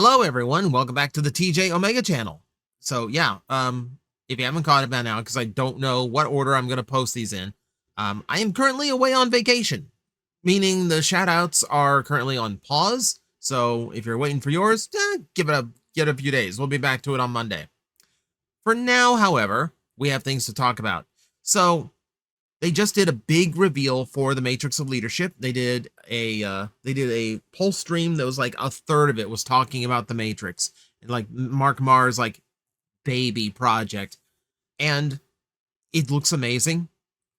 Hello everyone, welcome back to the TJOmega channel. So yeah, if you haven't caught it by now, because I don't know what order I'm going to post these in, I am currently away on vacation, meaning the shoutouts are currently on pause. So if you're waiting for yours, give it a few days. We'll be back to it on Monday. For now, however, we have things to talk about. So they just did a big reveal for the Matrix of Leadership. They did a pulse stream that was like a third of it was talking about the Matrix and like Mark Marr's like baby project, and it looks amazing.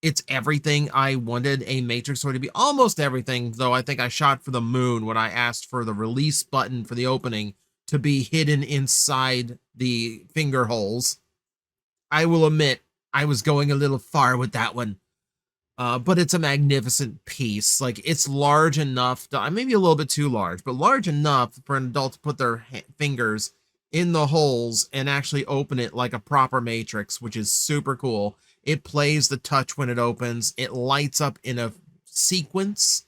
It's everything I wanted a Matrix toy to be. Almost everything, though. I think I shot for the moon when I asked for the release button for the opening to be hidden inside the finger holes. I will admit I was going a little far with that one. But it's a magnificent piece. Like, it's large enough, maybe a little bit too large, but large enough for an adult to put their fingers in the holes and actually open it like a proper Matrix, which is super cool. It plays the touch when it opens. It lights up in a sequence,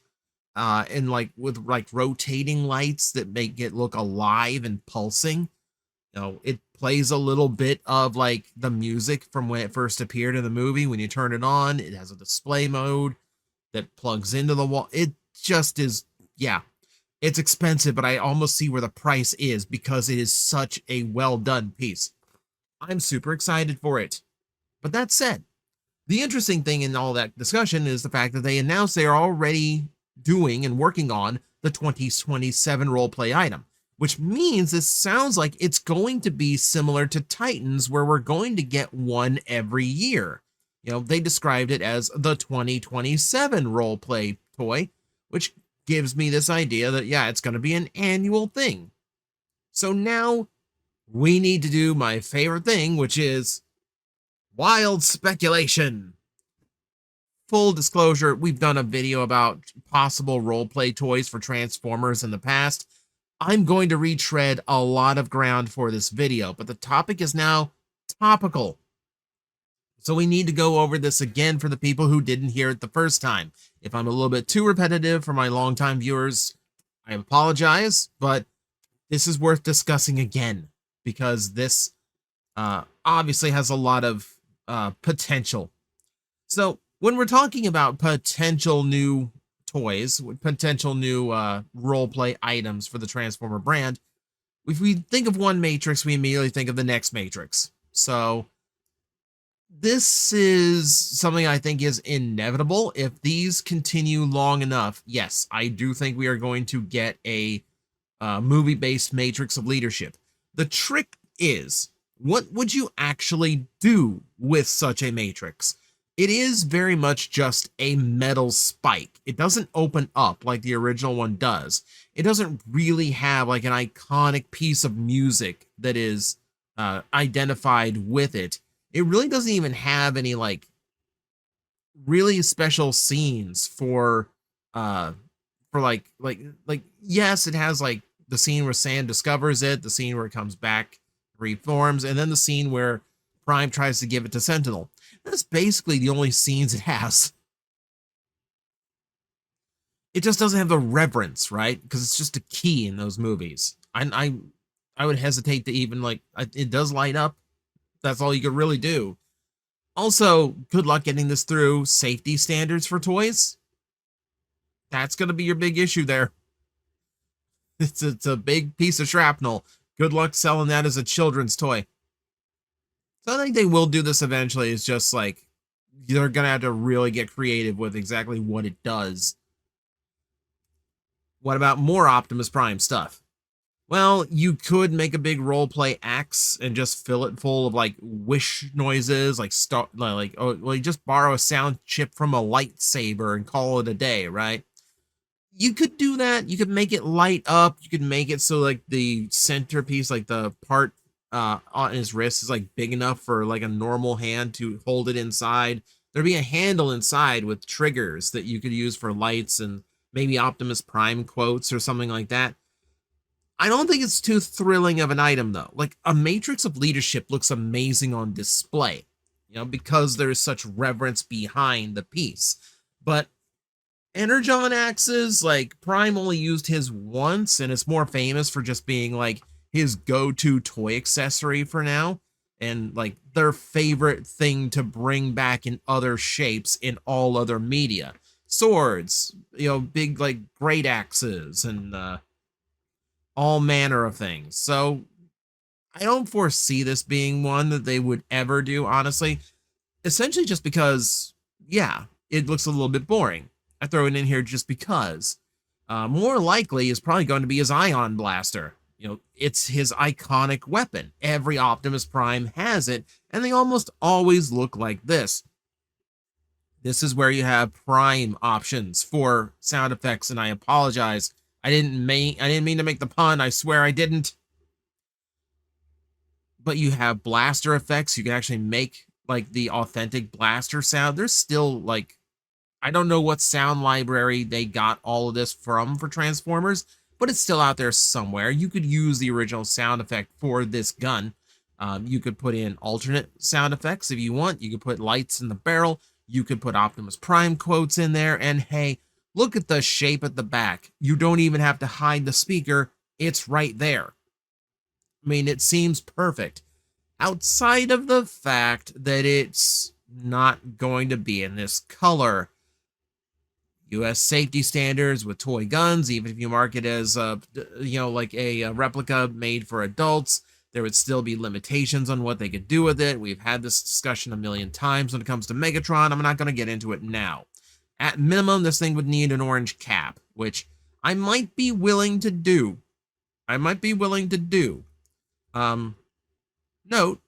and like with like rotating lights that make it look alive and pulsing. It plays a little bit of like the music from when it first appeared in the movie. When you turn it on, it has a display mode that plugs into the wall. It just is, yeah, it's expensive, but I almost see where the price is because it is such a well done piece. I'm super excited for it. But that said, the interesting thing in all that discussion is the fact that they announced they are already doing and working on the 2027 roleplay item, which means this sounds like it's going to be similar to Titans, where we're going to get one every year. They described it as the 2027 roleplay toy, which gives me this idea that, yeah, it's going to be an annual thing. So now we need to do my favorite thing, which is wild speculation. Full disclosure, we've done a video about possible roleplay toys for Transformers in the past. I'm going to retread a lot of ground for this video, but the topic is now topical. So we need to go over this again for the people who didn't hear it the first time. If I'm a little bit too repetitive for my longtime viewers, I apologize, but this is worth discussing again because this obviously has a lot of potential. So when we're talking about potential new toys, potential new roleplay items for the Transformer brand, if we think of one Matrix, we immediately think of the next Matrix. So this is something I think is inevitable. If these continue long enough, yes, I do think we are going to get a movie-based Matrix of Leadership. The trick is, what would you actually do with such a Matrix? It is very much just a metal spike. It doesn't open up like the original one does. It doesn't really have like an iconic piece of music that is identified with it. It really doesn't even have any like really special scenes for like yes, it has like the scene where Sand discovers it, the scene where it comes back, reforms, and then the scene where Prime tries to give it to Sentinel. That's basically the only scenes it has. It just doesn't have the reverence, right? Because it's just a key in those movies. I would hesitate to even like, it does light up. That's all you could really do. Also, good luck getting this through safety standards for toys. That's going to be your big issue there. It's a big piece of shrapnel. Good luck selling that as a children's toy. So I think they will do this eventually. It's just like, they're going to have to really get creative with exactly what it does. What about more Optimus Prime stuff? Well, you could make a big roleplay axe and just fill it full of like wish noises, you just borrow a sound chip from a lightsaber and call it a day, right? You could do that. You could make it light up. You could make it so like the centerpiece, like the part on his wrist is like big enough for like a normal hand to hold it inside. There'd be a handle inside with triggers that you could use for lights and maybe Optimus Prime quotes or something like that. I don't think it's too thrilling of an item though. Like a Matrix of Leadership looks amazing on display, because there is such reverence behind the piece. But Energon axes, like Prime only used his once, and it's more famous for just being like his go-to toy accessory for now, and like their favorite thing to bring back in other shapes in all other media. Swords, big like great axes and all manner of things. So I don't foresee this being one that they would ever do, honestly. Essentially just because, yeah, it looks a little bit boring. I throw it in here just because. More likely is probably going to be his ion blaster. It's his iconic weapon. Every Optimus Prime has it, and they almost always look like this. This is where you have Prime options for sound effects, and I apologize. I didn't mean to make the pun. I swear I didn't. But you have blaster effects. You can actually make like the authentic blaster sound. There's still like, I don't know what sound library they got all of this from for Transformers, but it's still out there somewhere. You could use the original sound effect for this gun. You could put in alternate sound effects if you want. You could put lights in the barrel. You could put Optimus Prime quotes in there. And hey, look at the shape at the back. You don't even have to hide the speaker. It's right there. I mean, it seems perfect. Outside of the fact that it's not going to be in this color. US safety standards with toy guns, even if you mark it as, like a replica made for adults, there would still be limitations on what they could do with it. We've had this discussion a million times when it comes to Megatron. I'm not going to get into it now. At minimum, this thing would need an orange cap, which I might be willing to do. Note,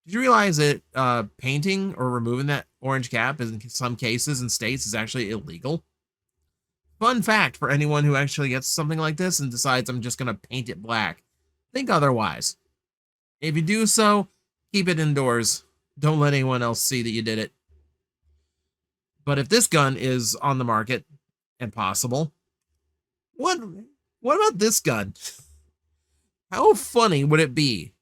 did you realize that painting or removing that orange cap in some cases and states is actually illegal? Fun fact for anyone who actually gets something like this and decides I'm just going to paint it black. Think otherwise. If you do so, keep it indoors. Don't let anyone else see that you did it. But if this gun is on the market and possible, what about this gun? How funny would it be?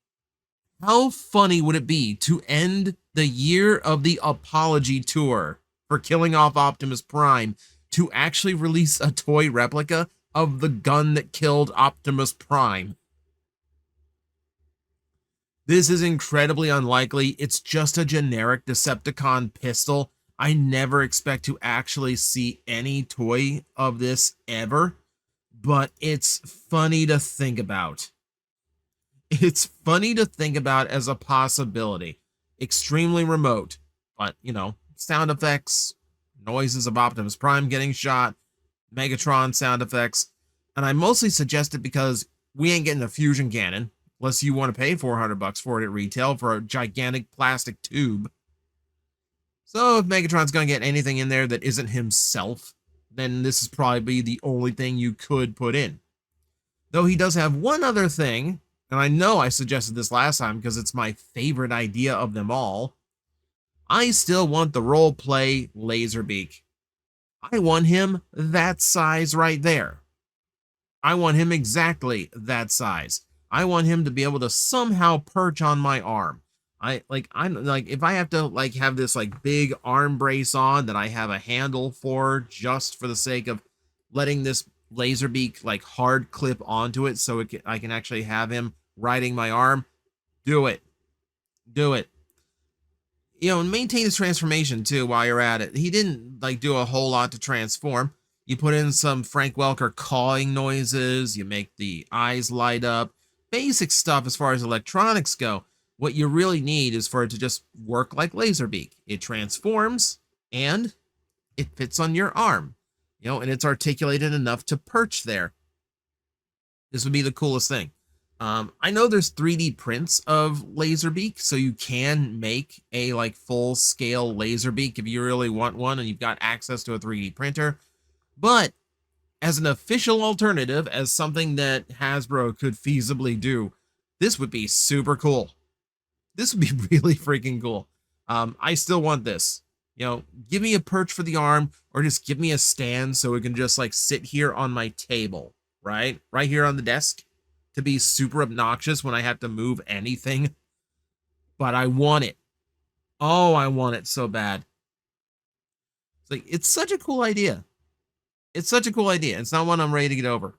How funny would it be to end the year of the apology tour for killing off Optimus Prime to actually release a toy replica of the gun that killed Optimus Prime? This is incredibly unlikely. It's just a generic Decepticon pistol. I never expect to actually see any toy of this ever, but it's funny to think about. It's funny to think about as a possibility. Extremely remote, but, sound effects, noises of Optimus Prime getting shot, Megatron sound effects, and I mostly suggest it because we ain't getting a fusion cannon, unless you want to pay $400 for it at retail for a gigantic plastic tube. So if Megatron's going to get anything in there that isn't himself, then this is probably the only thing you could put in. Though he does have one other thing, and I know I suggested this last time because it's my favorite idea of them all. I still want the roleplay Laserbeak. I want him that size right there. I want him exactly that size. I want him to be able to somehow perch on my arm. If I have to have this big arm brace on that I have a handle for just for the sake of letting this Laserbeak hard clip onto it so I can actually have him riding my arm, do it. And maintain his transformation too while you're at it. He didn't do a whole lot to transform. You put in some Frank Welker cawing noises, you make the eyes light up, basic stuff as far as electronics go. What you really need is for it to just work like Laserbeak. It transforms and it fits on your arm, and it's articulated enough to perch there. This would be the coolest thing. I know there's 3D prints of Laserbeak, so you can make a full scale Laserbeak if you really want one and you've got access to a 3D printer. But as an official alternative, as something that Hasbro could feasibly do, this would be super cool. This would be really freaking cool. I still want this. Give me a perch for the arm, or just give me a stand so it can just sit here on my table, right here on the desk, to be super obnoxious when I have to move anything. But I want it. Oh, I want it so bad. It's such a cool idea. It's such a cool idea. It's not one I'm ready to get over.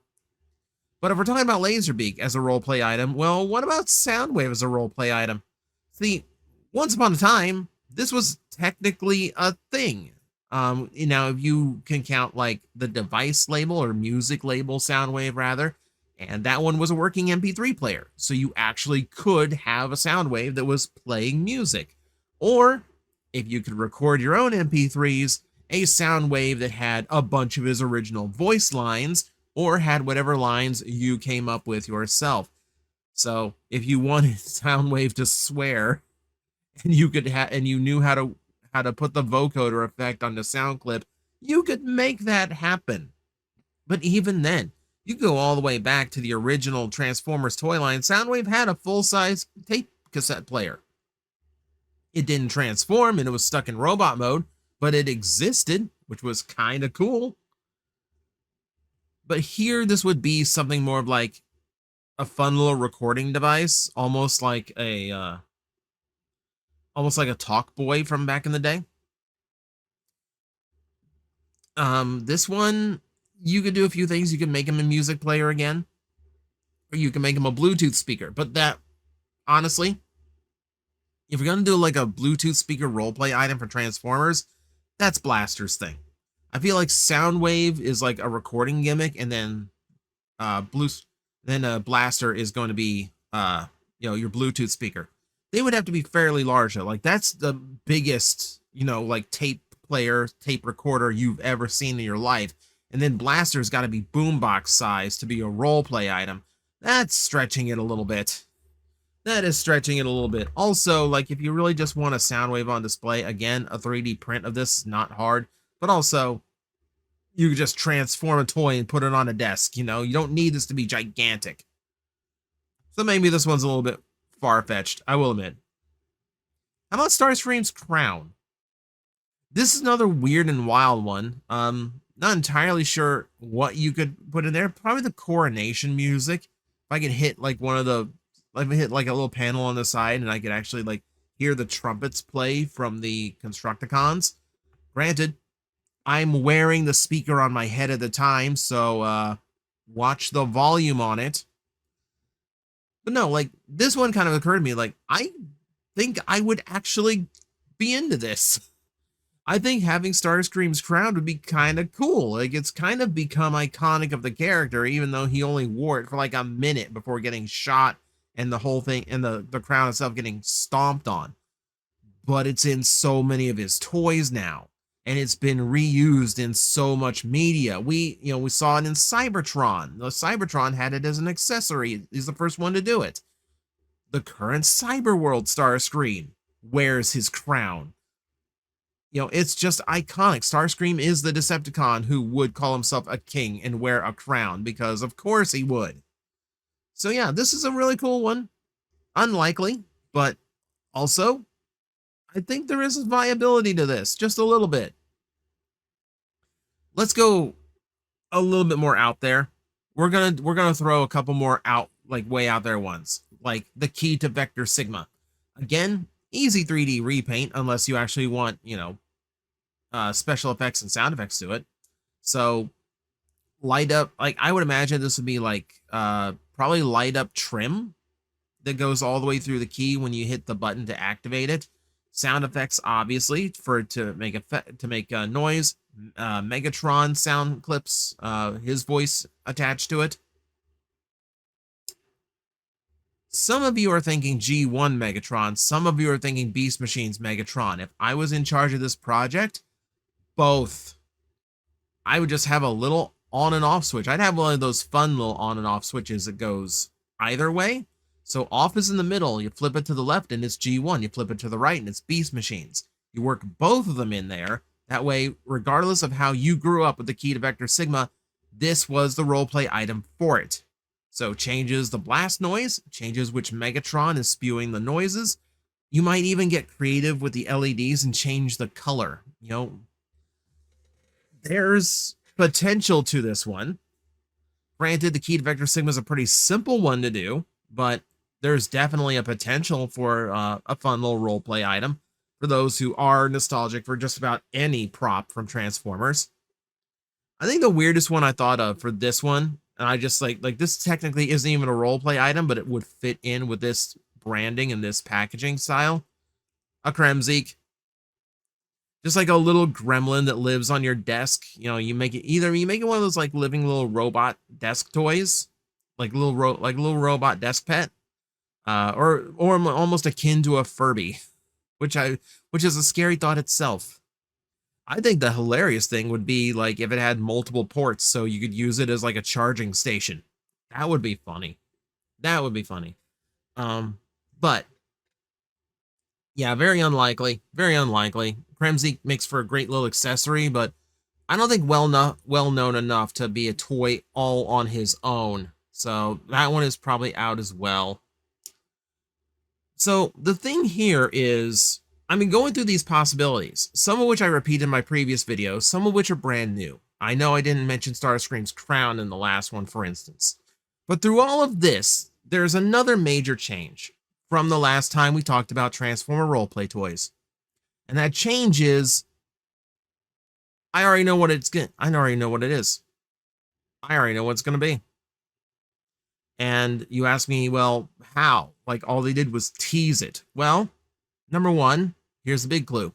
But if we're talking about Laserbeak as a roleplay item, well, what about Soundwave as a roleplay item? See, once upon a time, this was technically a thing. If you can count like the device label or music label Soundwave rather, and that one was a working MP3 player. So you actually could have a Soundwave that was playing music. Or if you could record your own MP3s, a Soundwave that had a bunch of his original voice lines or had whatever lines you came up with yourself. So if you wanted Soundwave to swear and you knew how to put the vocoder effect on the sound clip, you could make that happen. But even then, you go all the way back to the original Transformers toy line. Soundwave had a full-size tape cassette player. It didn't transform and it was stuck in robot mode, but it existed, which was kind of cool. But here, this would be something more of like a fun little recording device, almost like a talk boy from back in the day. This one, you could do a few things. You can make him a music player again, or you can make him a Bluetooth speaker. But that, honestly, if you're going to do like a Bluetooth speaker roleplay item for Transformers, that's Blaster's thing. I feel like Soundwave is like a recording gimmick, and then Blaster is going to be your Bluetooth speaker. They would have to be fairly large though. Like that's the biggest, like tape player, tape recorder you've ever seen in your life. And then Blaster's got to be boombox size to be a roleplay item. That's stretching it a little bit. That is stretching it a little bit. Also, like if you really just want a Soundwave on display, again, a 3D print of this is not hard. But also, you could just transform a toy and put it on a desk. You don't need this to be gigantic. So maybe this one's a little bit far-fetched, I will admit. How about Starscream's crown? This is another weird and wild one. Not entirely sure what you could put in there. Probably the coronation music. If I could hit like hit like a little panel on the side and I could actually like hear the trumpets play from the Constructicons. Granted, I'm wearing the speaker on my head at the time, so watch the volume on it. But no, like this one kind of occurred to me, like I think I would actually be into this. I think having Starscream's crown would be kind of cool. Like it's kind of become iconic of the character, even though he only wore it for like a minute before getting shot and the whole thing and the crown itself getting stomped on. But it's in so many of his toys now, and it's been reused in so much media. We saw it in Cybertron. The Cybertron had it as an accessory. He's the first one to do it. The current Cyberworld Starscream wears his crown. It's just iconic. Starscream is the Decepticon who would call himself a king and wear a crown, because of course he would. So yeah, this is a really cool one. Unlikely, but also, I think there is a viability to this, just a little bit. Let's go a little bit more out there. We're gonna throw a couple more out, like way out there ones, like the key to Vector Sigma. Again, easy 3D repaint unless you actually want, special effects and sound effects to it. So light up, like I would imagine this would be like probably light up trim that goes all the way through the key when you hit the button to activate it. Sound effects, obviously, to make noise. Megatron sound clips, his voice attached to it. Some of you are thinking G1 Megatron. Some of you are thinking Beast Machine's Megatron. If I was in charge of this project, both. I would just have a little on and off switch. I'd have one of those fun little on and off switches that goes either way. So off is in the middle. You flip it to the left and it's G1. You flip it to the right and it's Beast Machines. You work both of them in there. That way, regardless of how you grew up with the key to Vector Sigma, this was the roleplay item for it. So changes the blast noise, changes which Megatron is spewing the noises. You might even get creative with the LEDs and change the color. There's potential to this one. Granted, the key to Vector Sigma is a pretty simple one to do, but there's definitely a potential for a fun little roleplay item for those who are nostalgic for just about any prop from Transformers. I think the weirdest one I thought of for this one, and I just like this technically isn't even a roleplay item, but it would fit in with this branding and this packaging style. A Kremzeek. Just like a little gremlin that lives on your desk. You know, you make it one of those like living little robot desk toys, like little robot desk pet, or almost akin to a Furby, which is a scary thought itself. I think the hilarious thing would be like if it had multiple ports, so you could use it as like a charging station. That would be funny. That would be funny. But yeah, very unlikely. Very unlikely. Kremzeek makes for a great little accessory, but I don't think well known enough to be a toy all on his own. So that one is probably out as well. So the thing here is, I've been going through these possibilities, some of which I repeated in my previous video, some of which are brand new. I know I didn't mention Starscream's crown in the last one, for instance. But through all of this, there's another major change from the last time we talked about Transformer roleplay toys. And that change is, I already know what it's going. I already know what it is. I already know what it's going to be. And you ask me, well, how? Like all they did was tease it. Well, number one, here's the big clue.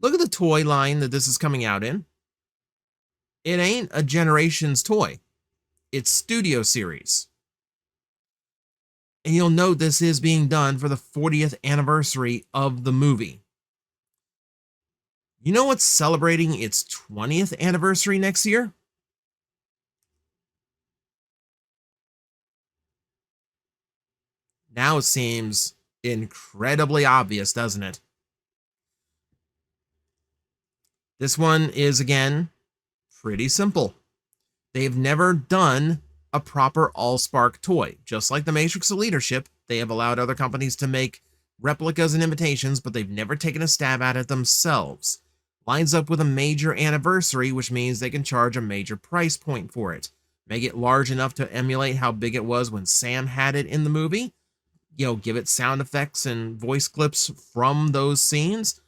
Look at the toy line that this is coming out in. It ain't a Generations toy. It's Studio Series. And you'll note this is being done for the 40th anniversary of the movie. You know what's celebrating its 20th anniversary next year? Now it seems incredibly obvious, doesn't it? This one is, again, pretty simple. They've never done a proper Allspark toy. Just like the Matrix of Leadership, they have allowed other companies to make replicas and imitations, but they've never taken a stab at it themselves. Lines up with a major anniversary, which means they can charge a major price point for it. Make it large enough to emulate how big it was when Sam had it in the movie. You know, give it sound effects and voice clips from those scenes.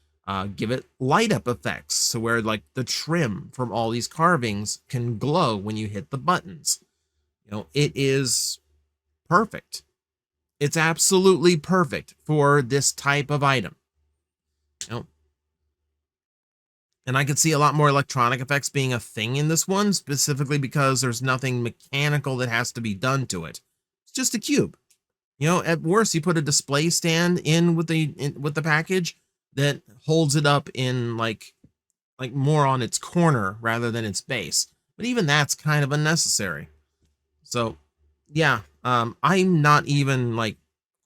Give it light up effects, so where like the trim from all these carvings can glow when you hit the buttons. You know, it is perfect. It's absolutely perfect for this type of item. You know, and I could see a lot more electronic effects being a thing in this one, specifically because there's nothing mechanical that has to be done to it. It's just a cube. You know, at worst, you put a display stand in with the package that holds it up in like more on its corner rather than its base. But even that's kind of unnecessary. So, yeah, I'm not even like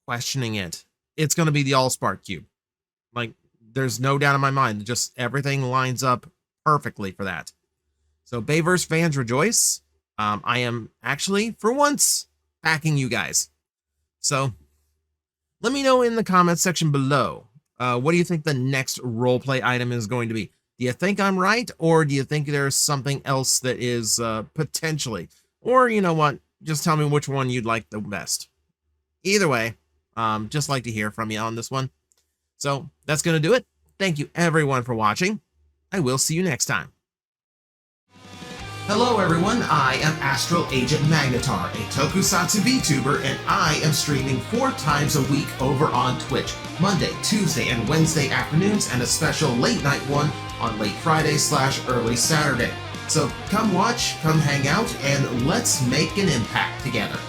questioning it. It's going to be the Allspark cube. Like, there's no doubt in my mind. Just everything lines up perfectly for that. So, Bayverse fans rejoice. I am actually, for once, backing you guys. So, let me know in the comments section below. What do you think the next roleplay item is going to be? Do you think I'm right? Or do you think there's something else that is potentially? Or, you know what? Just tell me which one you'd like the best. Either way, just like to hear from you on this one. So, that's going to do it. Thank you, everyone, for watching. I will see you next time. Hello everyone, I am Astral Agent Magnetar, a Tokusatsu VTuber, and I am streaming 4 times a week over on Twitch, Monday, Tuesday, and Wednesday afternoons, and a special late night one on late Friday/early Saturday. So come watch, come hang out, and let's make an impact together.